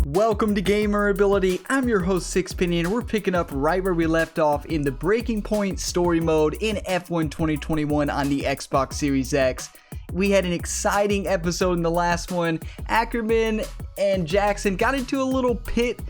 Welcome to Gamer Ability. I'm your host Sixpenny, and we're picking up right where we left off in the Breaking Point story mode in F1 2021 on the Xbox Series X. We had an exciting episode in the last one. Ackerman and Jackson got into a little pit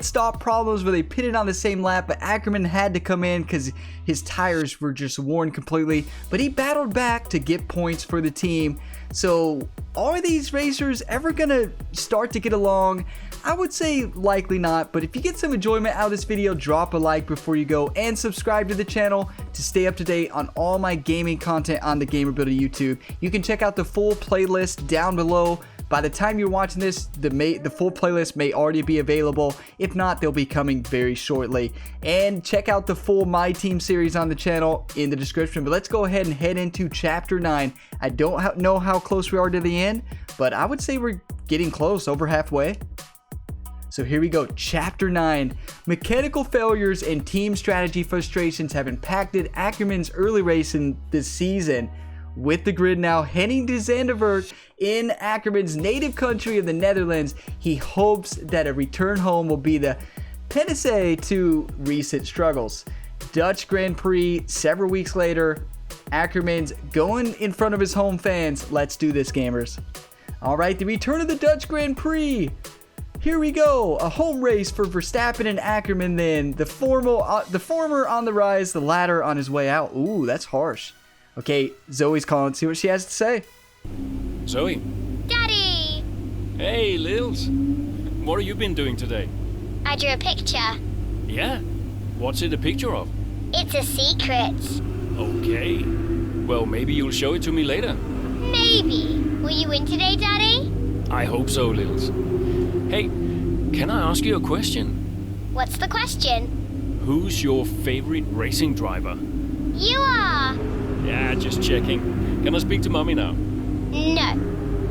stop problems where they pitted on the same lap, but Ackerman had to come in because his tires were just worn completely. But he battled back to get points for the team. So are these racers ever gonna start to get along? I would say likely not, but if you get some enjoyment out of this video, drop a like before you go and subscribe to the channel to stay up to date on all my gaming content on the Gamer Ability YouTube. You can check out the full playlist down below. By the time you're watching this, the full playlist may already be available. If not, they'll be coming very shortly. And check out the full My Team series on the channel in the description. But let's go ahead and head into Chapter 9. I don't know how close we are to the end, but I would say we're getting close, over halfway. So here we go, Chapter 9. Mechanical failures and team strategy frustrations have impacted Ackerman's early racing this season. With the grid now heading to Zandvoort in Ackerman's native country of the Netherlands, he hopes that a return home will be the panacea to recent struggles. Dutch Grand Prix several weeks later, Ackerman's going in front of his home fans. Let's do this, gamers. Alright, the return of the Dutch Grand Prix. Here we go, a home race for Verstappen and Ackerman then. The former on the rise, the latter on his way out. Ooh, that's harsh. Okay, Zoe's calling. See what she has to say. Zoe. Daddy! Hey, Lils. What have you been doing today? I drew a picture. Yeah? What's it a picture of? It's a secret. Okay. Well, maybe you'll show it to me later. Maybe. Will you win today, Daddy? I hope so, Lils. Hey, can I ask you a question? What's the question? Who's your favorite racing driver? You are! Yeah, just checking. Can I speak to Mommy now? No.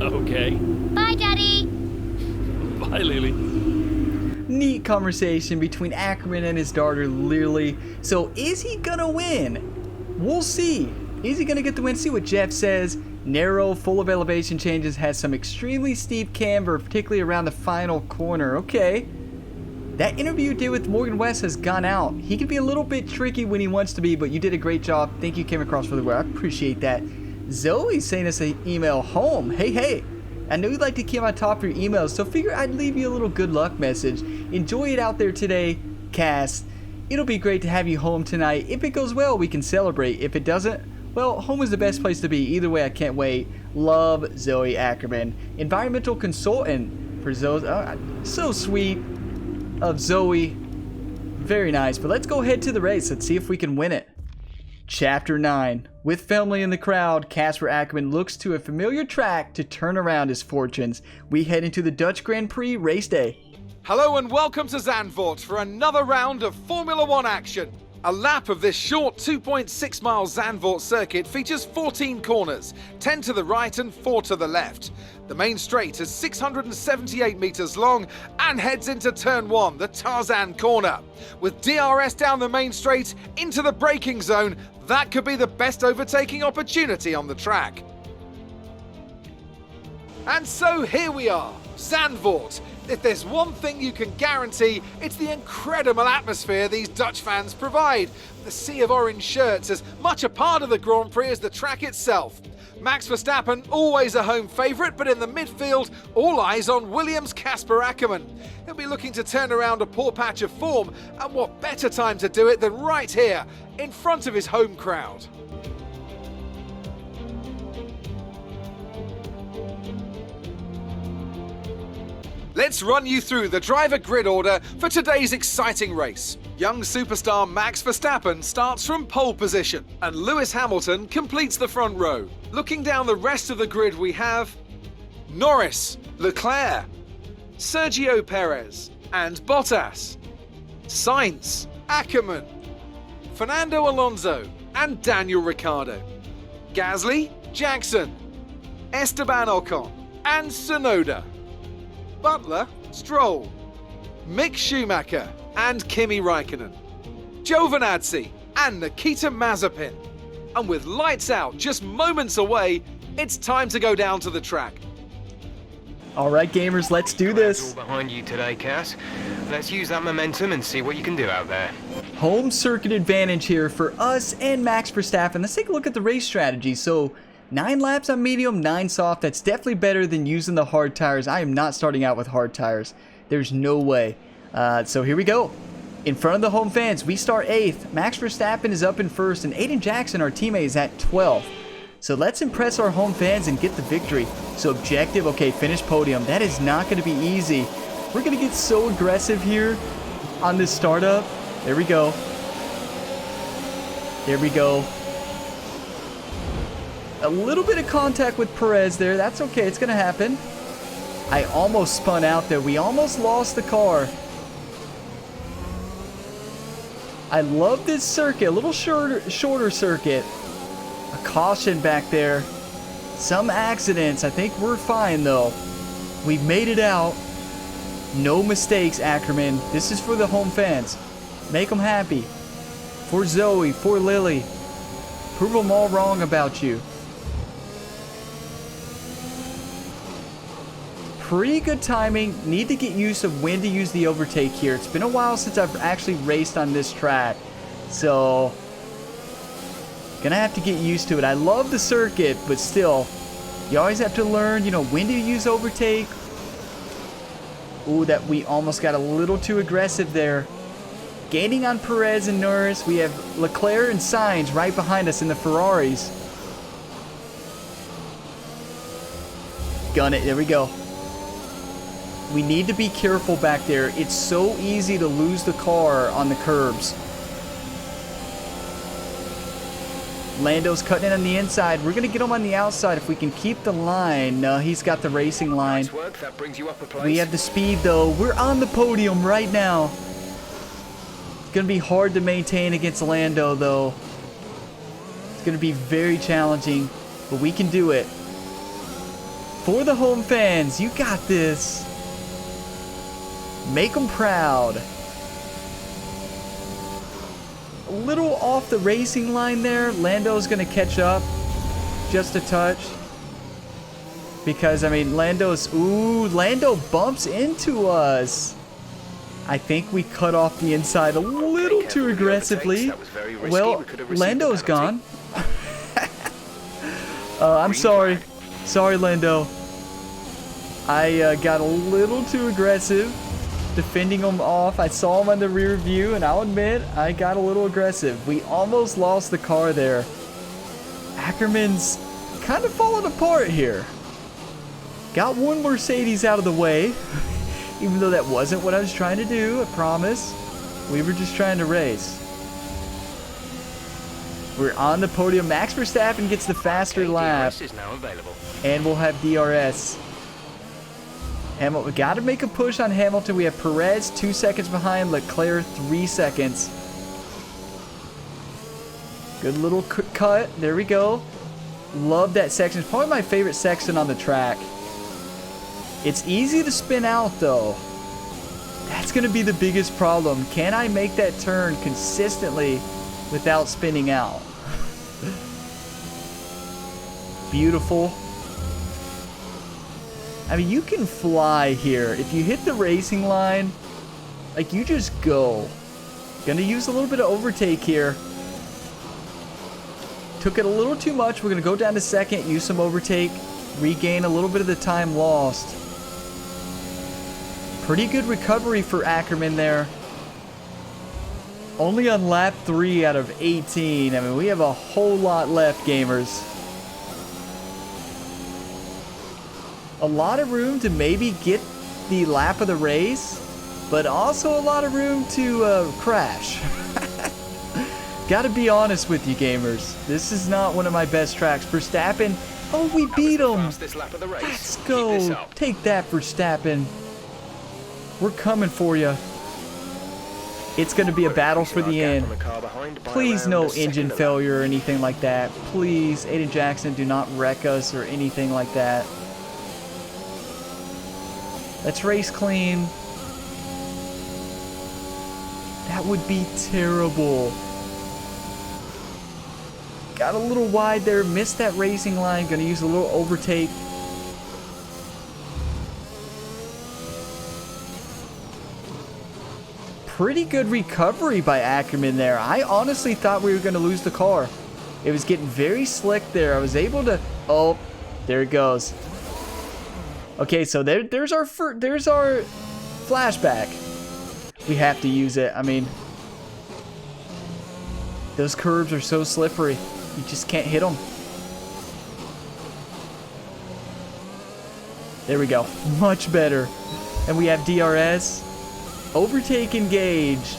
Okay. Bye, Daddy. Bye, Lily. Neat conversation between Ackerman and his daughter, Lily. So is he gonna win? We'll see. Is he gonna get the win? See what Jeff says. Narrow, full of elevation changes, has some extremely steep camber, particularly around the final corner. Okay. That interview you did with Morgan West has gone out. He can be a little bit tricky when he wants to be, but you did a great job. Think you came across really well. I appreciate that. Zoe sent us an email home. Hey. I know you'd like to keep on top of your emails, so figure I'd leave you a little good luck message. Enjoy it out there today, cast. It'll be great to have you home tonight. If it goes well, we can celebrate. If it doesn't, well, home is the best place to be. Either way, I can't wait. Love, Zoe Ackerman. Environmental consultant for Zoe. Oh, so sweet of Zoe. Very nice. But let's go head to the race. Let's see if we can win it. Chapter 9. With family in the crowd, Casper Ackerman looks to a familiar track to turn around his fortunes. We head into the Dutch Grand Prix race day. Hello and welcome to Zandvoort for another round of Formula One action. A lap of this short 2.6 mile Zandvoort circuit features 14 corners, 10 to the right and 4 to the left. The main straight is 678 metres long and heads into turn 1, the Tarzan corner. With DRS down the main straight into the braking zone, that could be the best overtaking opportunity on the track. And so here we are, Zandvoort. If there's one thing you can guarantee, it's the incredible atmosphere these Dutch fans provide. The sea of orange shirts as much a part of the Grand Prix as the track itself. Max Verstappen, always a home favourite, but in the midfield, all eyes on Williams' Casper Ackerman. He'll be looking to turn around a poor patch of form, and what better time to do it than right here, in front of his home crowd. Let's run you through the driver grid order for today's exciting race. Young superstar Max Verstappen starts from pole position, and Lewis Hamilton completes the front row. Looking down the rest of the grid, we have Norris, Leclerc, Sergio Perez, and Bottas, Sainz, Ackerman, Fernando Alonso, and Daniel Ricciardo, Gasly, Jackson, Esteban Ocon, and Tsunoda, Butler, Stroll, Mick Schumacher, and Kimi Räikkönen, Giovinazzi, and Nikita Mazepin. And with lights out just moments away, It's time to go down to the track. All right, gamers, let's do this. All behind you today, Cass. Let's use that momentum and see what you can do out there. Home circuit advantage here for us and Max Verstappen. Let's take a look at the race strategy. So 9 laps on medium, 9 soft. That's definitely better than using the hard tires. I am not starting out with hard tires. There's no way. So here we go. In front of the home fans, we start 8th. Max Verstappen is up in 1st, and Aiden Jackson, our teammate, is at 12th. So let's impress our home fans and get the victory. So objective, okay, finish podium. That is not going to be easy. We're going to get so aggressive here on this startup. There we go. There we go. A little bit of contact with Perez there. That's okay. It's going to happen. I almost spun out there. We almost lost the car. I love this circuit. A little shorter circuit. A caution back there. Some accidents. I think we're fine, though. We've made it out. No mistakes, Ackerman. This is for the home fans. Make them happy. For Zoe, for Lily. Prove them all wrong about you. Pretty good timing. Need to get used to when to use the overtake here. It's been a while since I've actually raced on this track. So, gonna have to get used to it. I love the circuit, but still, you always have to learn, you know, when to use overtake. Ooh, that we almost got a little too aggressive there. Gaining on Perez and Norris. We have Leclerc and Sainz right behind us in the Ferraris. Gun it. There we go. We need to be careful back there. It's so easy to lose the car on the curbs. Lando's cutting in on the inside. We're going to get him on the outside if we can keep the line. No, he's got the racing line. Nice work. That brings you up a place. We have the speed, though. We're on the podium right now. It's going to be hard to maintain against Lando, though. It's going to be very challenging, but we can do it. For the home fans, you got this. Make them proud. A little off the racing line there. Lando's going to catch up just a touch. Because, I mean, Lando bumps into us. I think we cut off the inside a little too aggressively. Well, Lando's gone. I'm sorry. Sorry, Lando. I got a little too aggressive. Defending him off. I saw him on the rear view, and I'll admit, I got a little aggressive. We almost lost the car there. Ackerman's kind of falling apart here. Got one Mercedes out of the way, even though that wasn't what I was trying to do, I promise. We were just trying to race. We're on the podium. Max Verstappen gets the faster lap, DRS is now available. and we'll have DRS. We got to make a push on Hamilton. We have Perez 2 seconds behind, Leclerc 3 seconds. Good little cut. There we go. Love that section. It's probably my favorite section on the track. It's easy to spin out, though. That's going to be the biggest problem. Can I make that turn consistently without spinning out? Beautiful. I mean, you can fly here. If you hit the racing line, like, you just go. Gonna use a little bit of overtake here. Took it a little too much. We're gonna go down to second, use some overtake, regain a little bit of the time lost. Pretty good recovery for Ackerman there. Only on lap 3 out of 18. I mean, we have a whole lot left, gamers. A lot of room to maybe get the lap of the race, but also a lot of room to crash. Gotta be honest with you, gamers. This is not one of my best tracks. Verstappen, oh, we beat him. Let's go. Take that, Verstappen. We're coming for you. It's going to be a battle for the end. Please no engine failure or anything like that. Please, Aiden Jackson, do not wreck us or anything like that. Let's race clean. That would be terrible. Got a little wide there, missed that racing line. Gonna use a little overtake. Pretty good recovery by Ackerman there. I honestly thought we were gonna lose the car. It was getting very slick there. I was able to, oh, there it goes. Okay, so there's our flashback. We have to use it. I mean, those curves are so slippery. You just can't hit them. There we go. Much better. And we have DRS. Overtake engaged.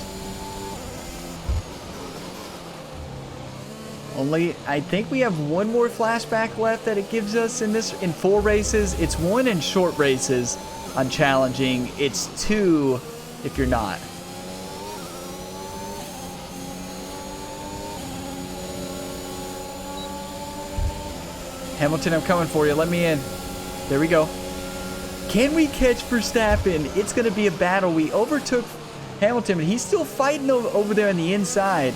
Only, I think we have one more flashback left that it gives us in 4 races. It's 1 in short races on challenging. It's 2 if you're not. Hamilton, I'm coming for you. Let me in. There we go. Can we catch Verstappen? It's going to be a battle. We overtook Hamilton, but he's still fighting over there on the inside.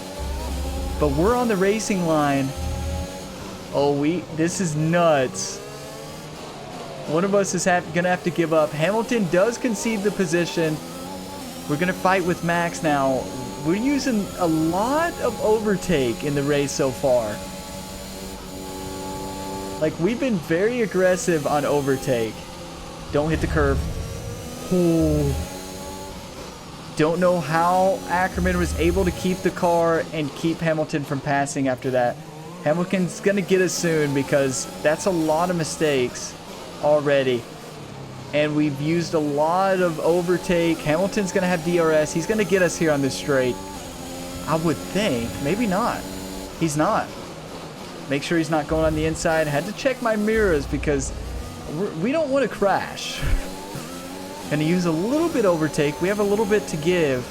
But we're on the racing line. Oh, this is nuts. One of us is going to have to give up. Hamilton does concede the position. We're going to fight with Max now. We're using a lot of overtake in the race so far. Like, we've been very aggressive on overtake. Don't hit the curve. Oh. Don't know how Ackerman was able to keep the car and keep Hamilton from passing after that. Hamilton's going to get us soon because that's a lot of mistakes already. And we've used a lot of overtake. Hamilton's going to have DRS. He's going to get us here on this straight. I would think. Maybe not. He's not. Make sure he's not going on the inside. Had to check my mirrors because we don't want to crash. Gonna use a little bit overtake. We have a little bit to give.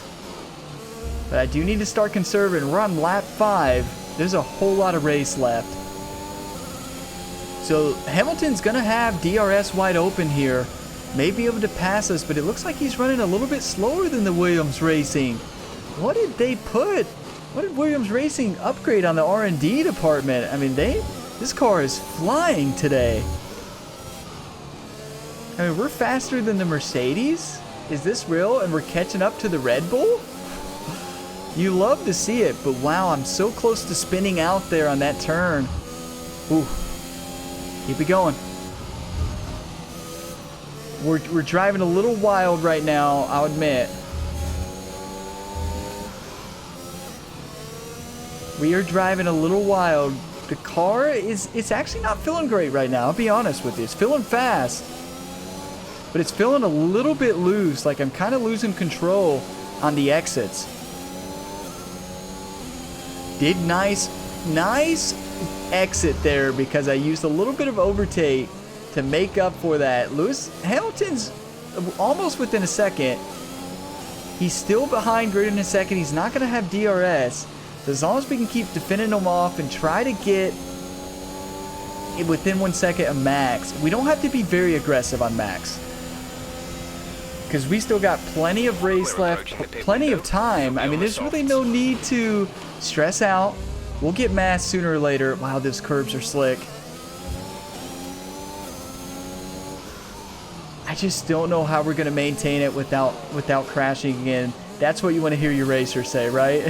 But I do need to start conserving. We're on lap 5. There's a whole lot of race left. So Hamilton's gonna have DRS wide open here. May be able to pass us, but it looks like he's running a little bit slower than the Williams Racing. What did they put? What did Williams Racing upgrade on the R&D department? I mean, this car is flying today. I mean, we're faster than the Mercedes? Is this real? And we're catching up to the Red Bull? You love to see it, but wow, I'm so close to spinning out there on that turn. Ooh. Keep it going. We're driving a little wild right now, I'll admit. We are driving a little wild. The car it's actually not feeling great right now, I'll be honest with you. It's feeling fast. But it's feeling a little bit loose, like I'm kind of losing control on the exits. Did nice exit there because I used a little bit of overtake to make up for that. Lewis Hamilton's almost within a second. He's still behind greater than a second. He's not going to have DRS. So as long as we can keep defending him off and try to get it within 1 second of Max. We don't have to be very aggressive on Max. Because we still got plenty of race left, plenty of time. I mean, there's really no need to stress out. We'll get mass sooner or later. Wow, those curves are slick. I just don't know how we're going to maintain it without crashing again. That's what you want to hear your racer say, right?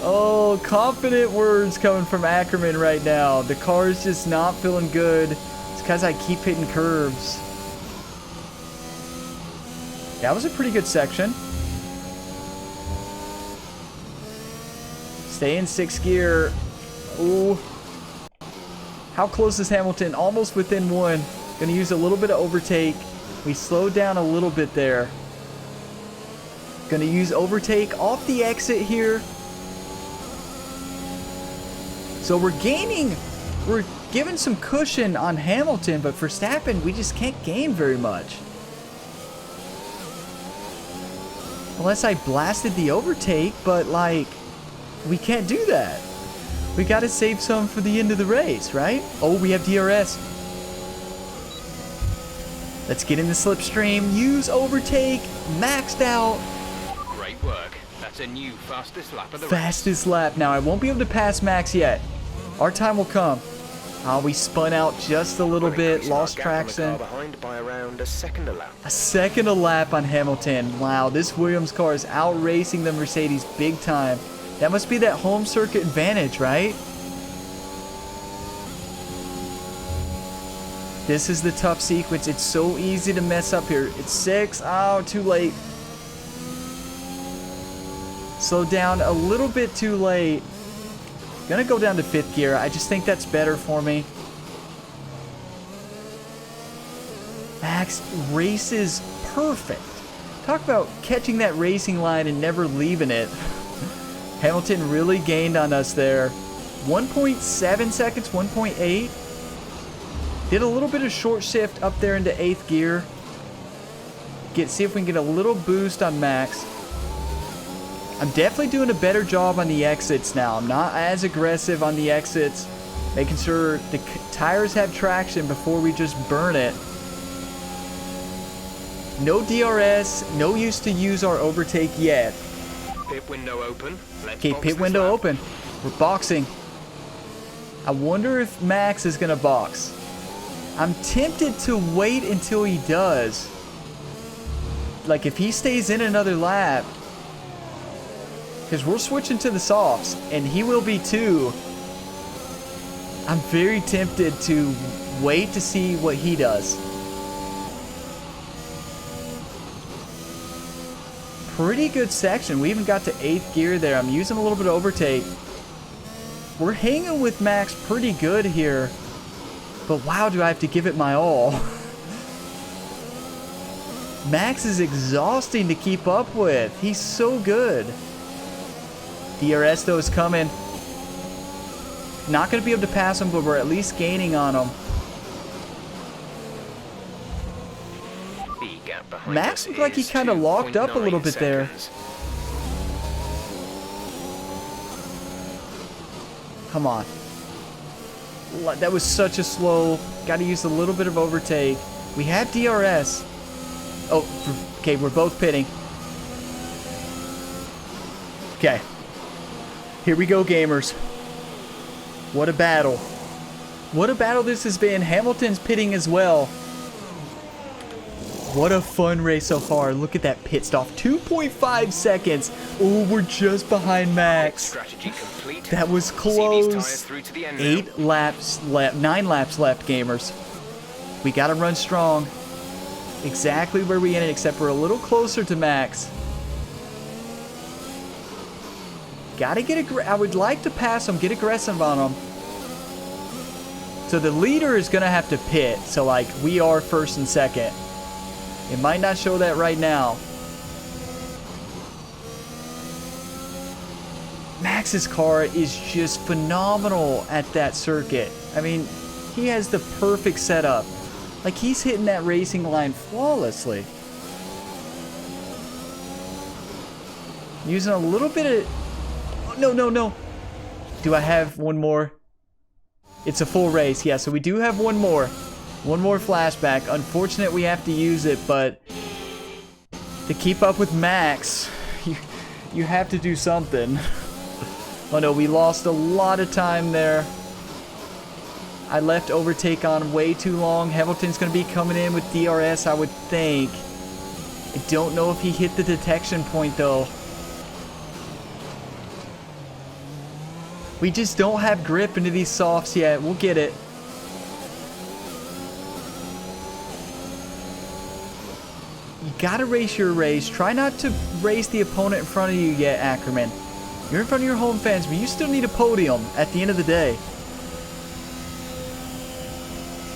Oh, confident words coming from Ackerman right now. The car is just not feeling good. It's because I keep hitting curves. That was a pretty good section. Stay in 6th gear. Ooh. How close is Hamilton? Almost within 1. Gonna use a little bit of overtake. We slowed down a little bit there. Gonna use overtake off the exit here. So we're giving some cushion on Hamilton, but for Verstappen, we just can't gain very much. Unless I blasted the overtake, but like, we can't do that. We gotta save some for the end of the race, right? Oh, we have DRS. Let's get in the slipstream, use overtake, maxed out. Great work. That's That's a new fastest lap of the Fastest lap. Now, I won't be able to pass Max yet. Our time will come. We spun out just a little bit, lost traction. Behind by around a second a lap. A second a lap on Hamilton. Wow, this Williams car is out-racing the Mercedes big time. That must be that home circuit advantage, right? This is the tough sequence. It's so easy to mess up here. It's 6. Oh, too late. Slow down a little bit too late. Gonna go down to 5th gear. I just think that's better for me. Max races perfect. Talk about catching that racing line and never leaving it. Hamilton really gained on us there. 1.7 seconds, 1.8. Did a little bit of short shift up there into 8th gear. See if we can get a little boost on Max. I'm definitely doing a better job on the exits now. I'm not as aggressive on the exits. Making sure the tires have traction before we just burn it. No DRS. No use to use our overtake yet. Pit window open. Okay, pit window open. We're boxing. I wonder if Max is going to box. I'm tempted to wait until he does. Like, if he stays in another lap, because we're switching to the softs, and he will be too. I'm very tempted to wait to see what he does. Pretty good section. We even got to 8th gear there. I'm using a little bit of overtake. We're hanging with Max pretty good here. But wow, do I have to give it my all. Max is exhausting to keep up with. He's so good. DRS though is coming. Not going to be able to pass him, but we're at least gaining on him. Max looked like he kind of locked up a little bit there. Come on. That was such a slow. Got to use a little bit of overtake. We have DRS. Oh, okay, we're both pitting. Okay. Here we go, gamers. What a battle. What a battle this has been. Hamilton's pitting as well. What a fun race so far. Look at that pit stop. 2.5 seconds. Oh, we're just behind Max. Strategy complete. That was close. 8 laps left. 9 laps left, gamers. We got to run strong. Exactly where we ended, except we're a little closer to Max. Gotta get I would like to pass him, get aggressive on him. So the leader is gonna have to pit. So like we are first and second. It might not show that right now. Max's car is just phenomenal at that circuit. I mean, he has the perfect setup. Like he's hitting that racing line flawlessly. Using a little bit of... No. Do I have one more? It's a full race. Yeah, so we do have one more. One more flashback. Unfortunate we have to use it, but to keep up with Max, you have to do something. Oh no, we lost a lot of time there. I left overtake on way too long. Hamilton's going to be coming in with DRS, I would think. I don't know if he hit the detection point, though. We just don't have grip into these softs yet. We'll get it. You gotta race your race. Try not to race the opponent in front of you yet, Ackerman. You're in front of your home fans, but you still need a podium at the end of the day.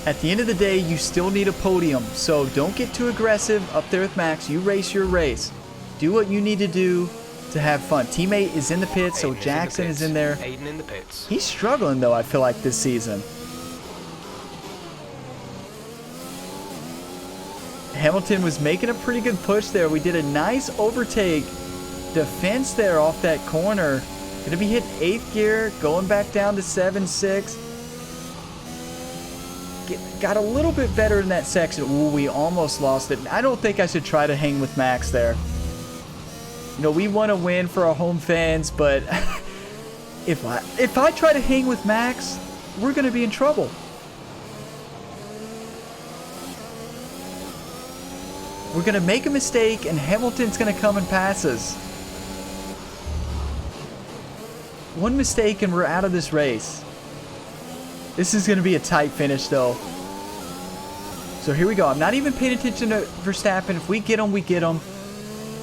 At the end of the day, you still need a podium. So don't get too aggressive up there with Max. You race your race. Do what you need to do to have fun. Teammate is in the pits, so Jackson is in there. Aiden in the pits. He's struggling though, I feel like, this season. Hamilton was making a pretty good push there. We did a nice overtake defense there off that corner. Gonna be hitting 8th gear, going back down to 7-6. Got a little bit better in that section. Ooh, we almost lost it. I don't think I should try to hang with Max there. You know, we want to win for our home fans, but if I try to hang with Max, we're going to be in trouble. We're going to make a mistake, and Hamilton's going to come and pass us. One mistake, and we're out of this race. This is going to be a tight finish, though. So here we go. I'm not even paying attention to Verstappen. If we get him, we get him.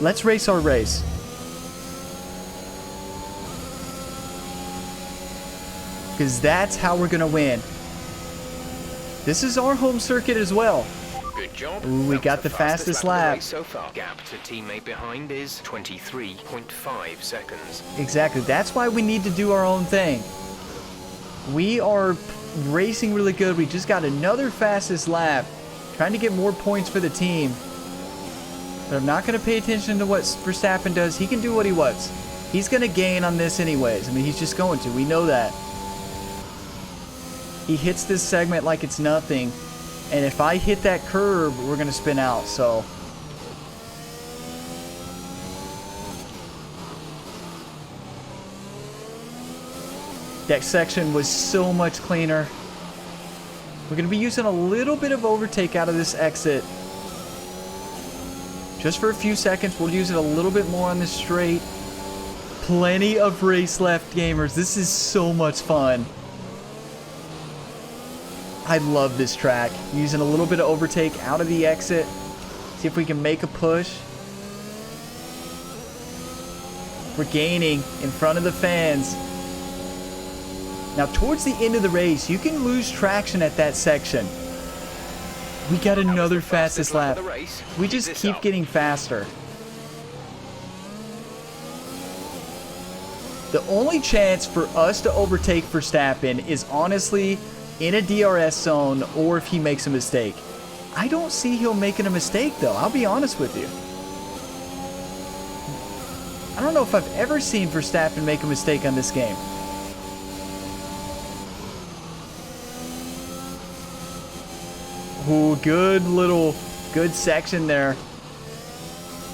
Let's race our race. Because that's how we're going to win. This is our home circuit as well. Good job. Ooh, we got the fastest lap. So far. Gap to teammate behind is 23.5 seconds. Exactly. That's why we need to do our own thing. We are racing really good. We just got another fastest lap. Trying to get more points for the team. But I'm not going to pay attention to what Verstappen does. He can do what he wants. He's going to gain on this anyways. I mean, he's just going to. We know that. He hits this segment like it's nothing. And if I hit that curb, we're going to spin out. So that section was so much cleaner. We're going to be using a little bit of overtake out of this exit. Just for a few seconds. We'll use it a little bit more on this straight. Plenty of race left, gamers. This is so much fun. I love this track. Using a little bit of overtake out of the exit. See if we can make a push. We're gaining in front of the fans. Now, towards the end of the race, you can lose traction at that section. We got another fastest lap. We just keep getting faster. The only chance for us to overtake Verstappen is honestly in a DRS zone or if he makes a mistake. I don't see him making a mistake though, I'll be honest with you. I don't know if I've ever seen Verstappen make a mistake on this game. Ooh, good section there.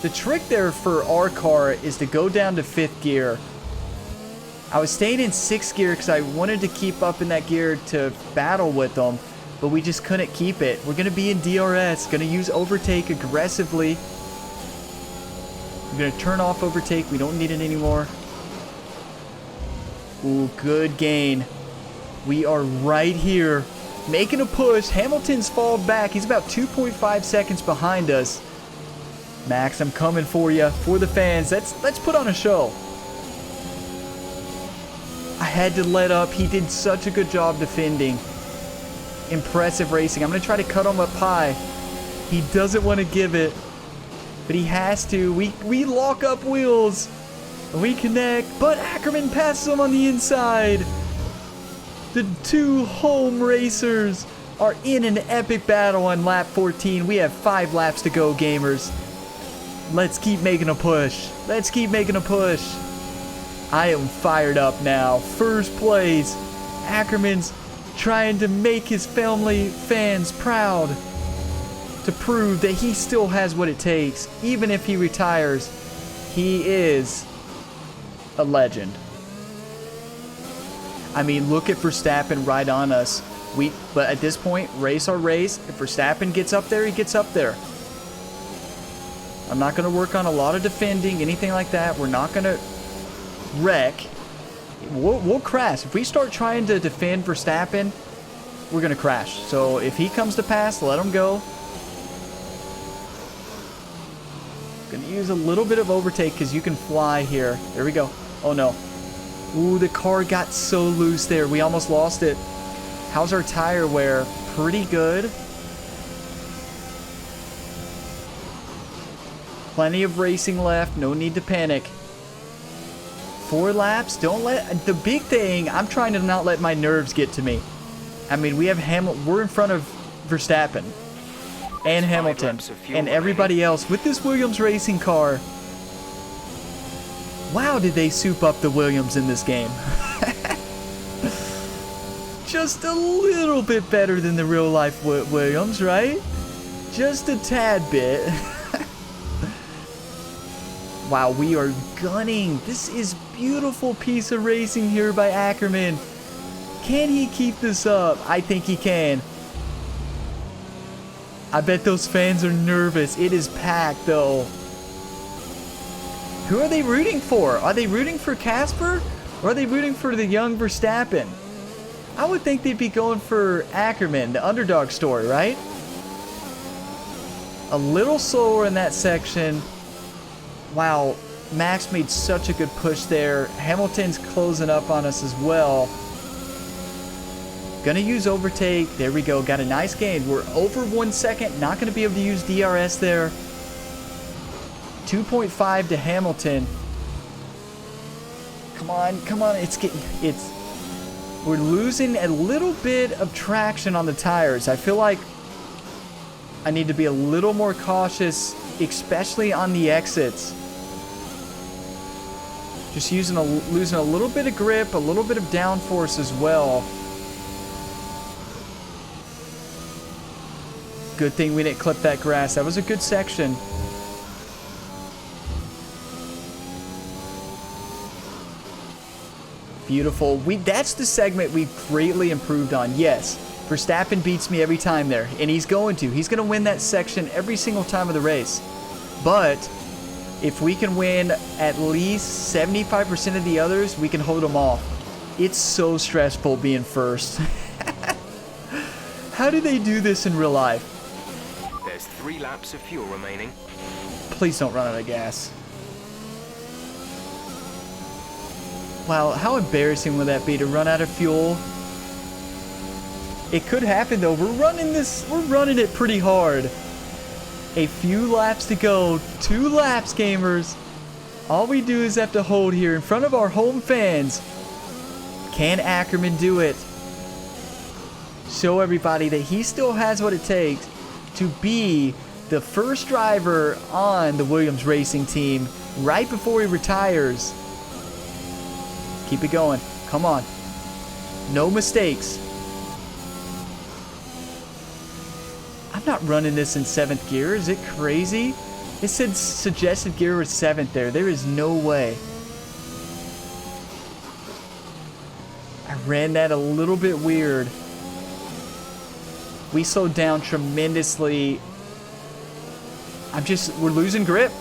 The trick there for our car is to go down to 5th gear. I was staying in 6th gear because I wanted to keep up in that gear to battle with them, but we just couldn't keep it. We're going to be in DRS, going to use overtake aggressively. We're going to turn off overtake. We don't need it anymore. Ooh, good gain. We are right here, making a push. Hamilton's fallen back. He's about 2.5 seconds behind us. Max, I'm coming for you, for the fans. Let's put on a show. I had to let up. He did such a good job defending. Impressive racing. I'm going to try to cut him up high. He doesn't want to give it, but he has to. We lock up wheels. We connect, but Ackerman passes him on the inside. The two home racers are in an epic battle on lap 14. We have 5 laps to go, gamers. Let's keep making a push. Let's keep making a push. I am fired up now. First place. Ackerman's trying to make his family fans proud. To prove that he still has what it takes. Even if he retires, he is a legend. I mean, look at Verstappen right on us. But at this point, race our race. If Verstappen gets up there, he gets up there. I'm not going to work on a lot of defending, anything like that. We're not going to wreck. We'll crash. If we start trying to defend Verstappen, we're going to crash. So if he comes to pass, let him go. Going to use a little bit of overtake because you can fly here. There we go. Oh, no. Ooh, the car got so loose there. We almost lost it. How's our tire wear? Pretty good. Plenty of racing left. No need to panic. 4 laps. Don't let... The big thing, I'm trying to not let my nerves get to me. I mean, we have we're in front of Verstappen and Hamilton and everybody else with this Williams racing car. Wow, did they soup up the Williams in this game. Just a little bit better than the real life Williams, right? Just a tad bit. Wow, we are gunning. This is beautiful piece of racing here by Ackerman. Can he keep this up? I think he can. I bet those fans are nervous. It is packed though. Who are they rooting for? Are they rooting for Casper? Or are they rooting for the young Verstappen? I would think they'd be going for Ackerman, the underdog story, right? A little slower in that section. Wow, Max made such a good push there. Hamilton's closing up on us as well. Gonna use overtake. There we go. Got a nice gain. We're over 1 second. Not gonna be able to use DRS there. 2.5 to Hamilton. Come on, come on. We're losing a little bit of traction on the tires. I feel like I need to be a little more cautious, especially on the exits. Just losing a little bit of grip, a little bit of downforce as well. Good thing we didn't clip that grass. That was a good section. Beautiful. That's the segment we've greatly improved on. Yes, Verstappen beats me every time there, and he's going to. He's going to win that section every single time of the race. But if we can win at least 75% of the others, we can hold them off. It's so stressful being first. How do they do this in real life? There's 3 laps of fuel remaining. Please don't run out of gas. Wow, how embarrassing would that be to run out of fuel? It could happen though. We're running it pretty hard. A few laps to go. 2 laps, gamers. All we do is have to hold here in front of our home fans. Can Ackerman do it? Show everybody that he still has what it takes to be the first driver on the Williams racing team right before he retires. Keep it going. Come on. No mistakes. I'm not running this in 7th gear. Is it crazy? It said suggested gear was 7th there. There is no way. I ran that a little bit weird. We slowed down tremendously. We're losing grip.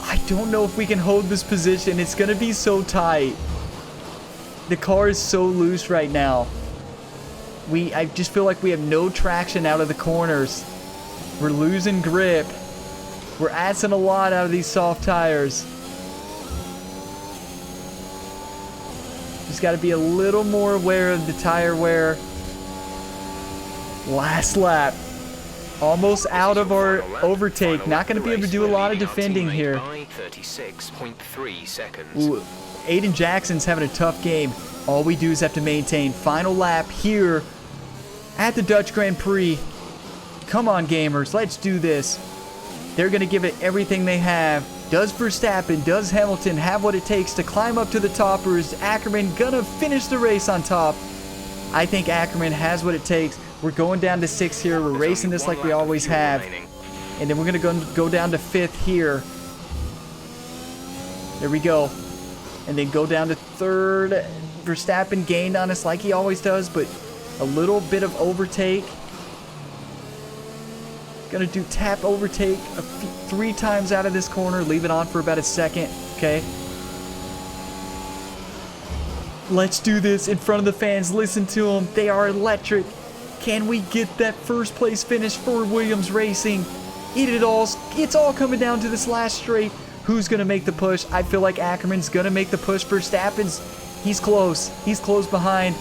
I don't know if we can hold this position. It's going to be so tight. The car is so loose right now. I just feel like we have no traction out of the corners. We're losing grip. We're assing a lot out of these soft tires. Just got to be a little more aware of the tire wear. Last lap. Almost out of our overtake. Not going to be able to do a lot of defending here. 36.3 seconds. Ooh, Aiden Jackson's having a tough game. All we do is have to maintain. Final lap here at the Dutch Grand Prix. Come on, gamers. Let's do this. They're going to give it everything they have. Does Verstappen, does Hamilton have what it takes to climb up to the top, or is Ackerman going to finish the race on top? I think Ackerman has what it takes. We're going down to 6th here. We're racing this like we always have. And then we're going to go down to 5th here. There we go. And then go down to 3rd. Verstappen gained on us like he always does, but a little bit of overtake. Gonna do tap overtake 3 times out of this corner. Leave it on for about a second. Okay. Let's do this in front of the fans. Listen to them. They are electric. Can we get that first place finish for Williams Racing? It's all coming down to this last straight. Who's going to make the push? I feel like Ackerman's going to make the push. Verstappen's, he's close. He's close behind.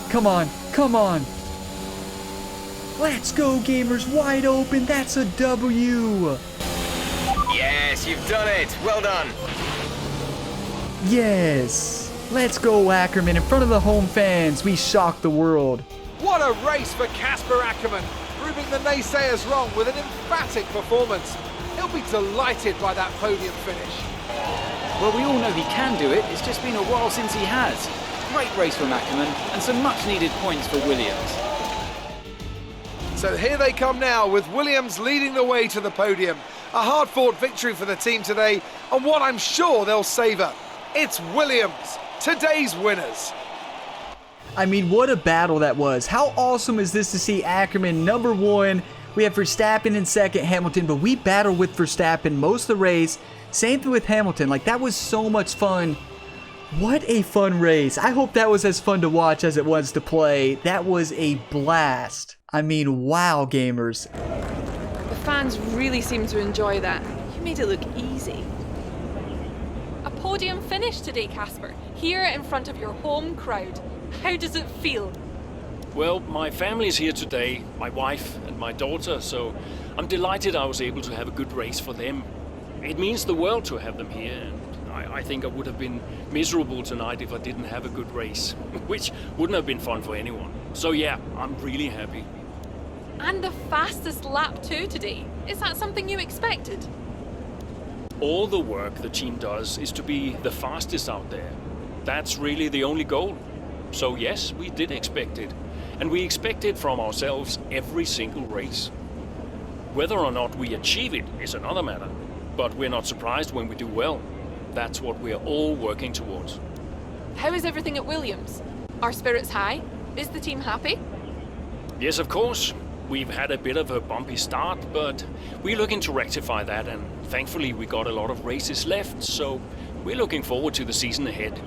Come on. Come on. Let's go, gamers. Wide open. That's a W. Yes, you've done it. Well done. Yes. Let's go, Ackerman. In front of the home fans, we shocked the world. What a race for Casper Ackerman, proving the naysayers wrong with an emphatic performance. He'll be delighted by that podium finish. Well, we all know he can do it. It's just been a while since he has. Great race from Ackerman and some much needed points for Williams. So here they come now, with Williams leading the way to the podium. A hard-fought victory for the team today, and one I'm sure they'll savour. It's Williams, today's winners. I mean, what a battle that was. How awesome is this to see Ackerman number 1? We have Verstappen in second, Hamilton, but we battled with Verstappen most of the race. Same thing with Hamilton. Like, that was so much fun. What a fun race. I hope that was as fun to watch as it was to play. That was a blast. I mean, wow, gamers. The fans really seem to enjoy that. You made it look easy. A podium finish today, Casper, here in front of your home crowd. How does it feel? Well, my family's here today, my wife and my daughter, so I'm delighted I was able to have a good race for them. It means the world to have them here, and I think I would have been miserable tonight if I didn't have a good race, which wouldn't have been fun for anyone. So yeah, I'm really happy. And the fastest lap too today. Is that something you expected? All the work the team does is to be the fastest out there. That's really the only goal. So yes, we did expect it. And we expect it from ourselves every single race. Whether or not we achieve it is another matter. But we're not surprised when we do well. That's what we're all working towards. How is everything at Williams? Are spirits high? Is the team happy? Yes, of course. We've had a bit of a bumpy start, but we're looking to rectify that, and thankfully we got a lot of races left, so we're looking forward to the season ahead.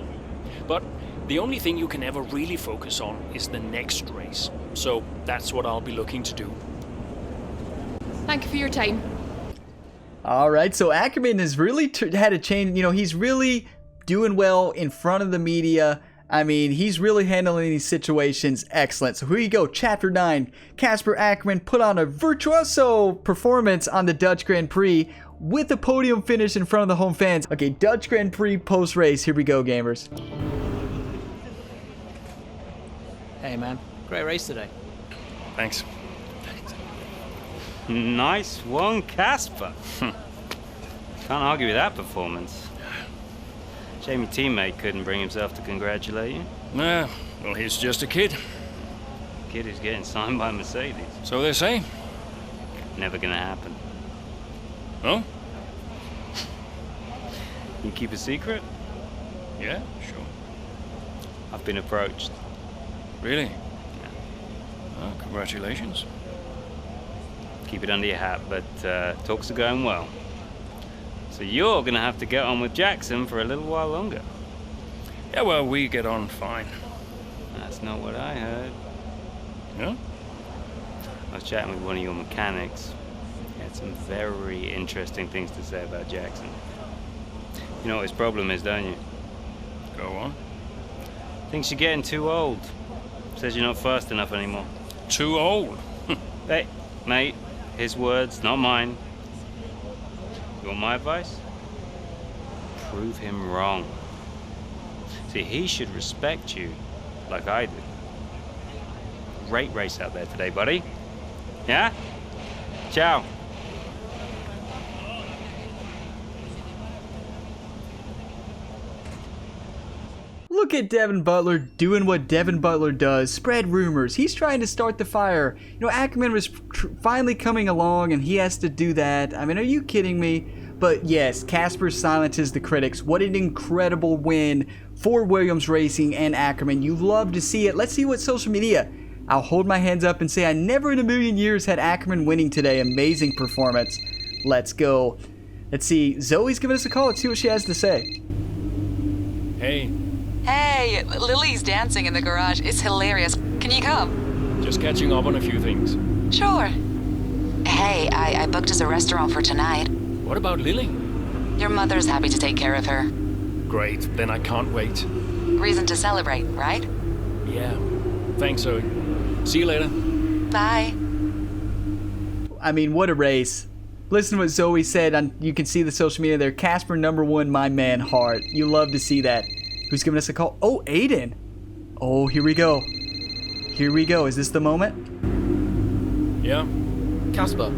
But the only thing you can ever really focus on is the next race. So that's what I'll be looking to do. Thank you for your time. All right, so Ackerman has really had a change. You know, he's really doing well in front of the media. I mean, he's really handling these situations excellent. So here you go, Chapter 9. Casper Ackerman put on a virtuoso performance on the Dutch Grand Prix with a podium finish in front of the home fans. Okay, Dutch Grand Prix post-race. Here we go, gamers. Hey man, great race today. Thanks. Nice one, Casper. Can't argue with that performance. Shame your teammate couldn't bring himself to congratulate you. Nah, well, he's just a kid. Kid who's getting signed by Mercedes. So they say. Never gonna happen. Oh? You keep a secret? Yeah, sure. I've been approached. Really? Yeah. Well, congratulations. Keep it under your hat, but talks are going well. So you're gonna have to get on with Jackson for a little while longer. Yeah, well, we get on fine. That's not what I heard. No? I was chatting with one of your mechanics. He had some very interesting things to say about Jackson. You know what his problem is, don't you? Go on. Thinks you're getting too old. Says you're not fast enough anymore. Too old? Hey, mate, his words, not mine. You want my advice? Prove him wrong. See, he should respect you like I do. Great race out there today, buddy. Yeah? Ciao. Look at Devin Butler doing what Devin Butler does, spread rumors. He's trying to start the fire. You know, Ackerman was finally coming along and he has to do that. I mean, are you kidding me? But yes, Casper silences the critics. What an incredible win for Williams Racing and Ackerman. You love to see it. Let's see what social media. I'll hold my hands up and say I never in a million years had Ackerman winning today. Amazing performance. Let's go. Let's see. Zoe's giving us a call. Let's see what she has to say. Hey. Hey, Lily's dancing in the garage. It's hilarious. Can you come? Just catching up on a few things. Sure. Hey, I booked us a restaurant for tonight. What about Lily? Your mother's happy to take care of her. Great, then I can't wait. Reason to celebrate, right? Yeah. Thanks, Zoe. See you later. Bye. I mean, what a race. Listen to what Zoe said. You can see the social media there. Casper #1, my man, Hart. You love to see that. Who's giving us a call? Oh, Aiden. Oh, here we go. Here we go. Is this the moment? Yeah? Casper,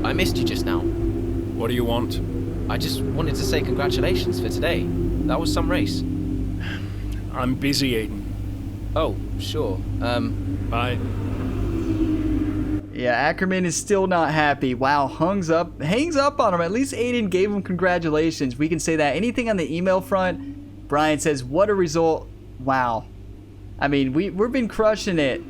I missed you just now. What do you want? I just wanted to say congratulations for today. That was some race. I'm busy, Aiden. Oh, sure. Bye. Yeah, Ackerman is still not happy. Wow, hangs up on him. At least Aiden gave him congratulations. We can say that. Anything on the email front? Brian says, what a result. Wow. I mean, we've been crushing it.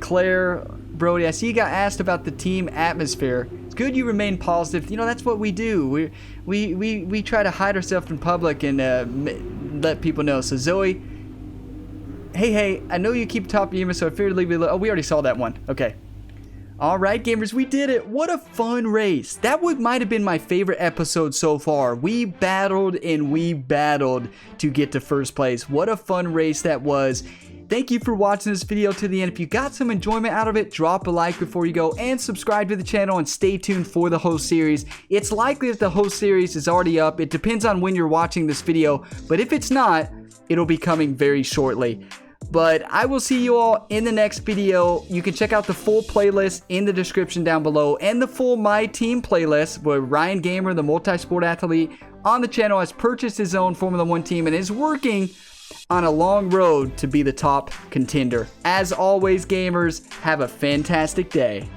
Claire, Brody, I see you got asked about the team atmosphere. It's good you remain positive. You know, that's what we do. We try to hide ourselves in public and let people know. So Zoe, hey, I know you keep top of your email, so I figured to leave it. Oh, we already saw that one. Okay. Alright gamers, we did it. What a fun race. That might have been my favorite episode so far. We battled and we battled to get to first place. What a fun race that was. Thank you for watching this video to the end. If you got some enjoyment out of it, drop a like before you go and subscribe to the channel and stay tuned for the whole series. It's likely that the whole series is already up. It depends on when you're watching this video, but if it's not, it'll be coming very shortly. But I will see you all in the next video. You can check out the full playlist in the description down below and the full My Team playlist where Ryan Gamer, the multi-sport athlete on the channel, has purchased his own Formula 1 team and is working on a long road to be the top contender. As always, gamers, have a fantastic day.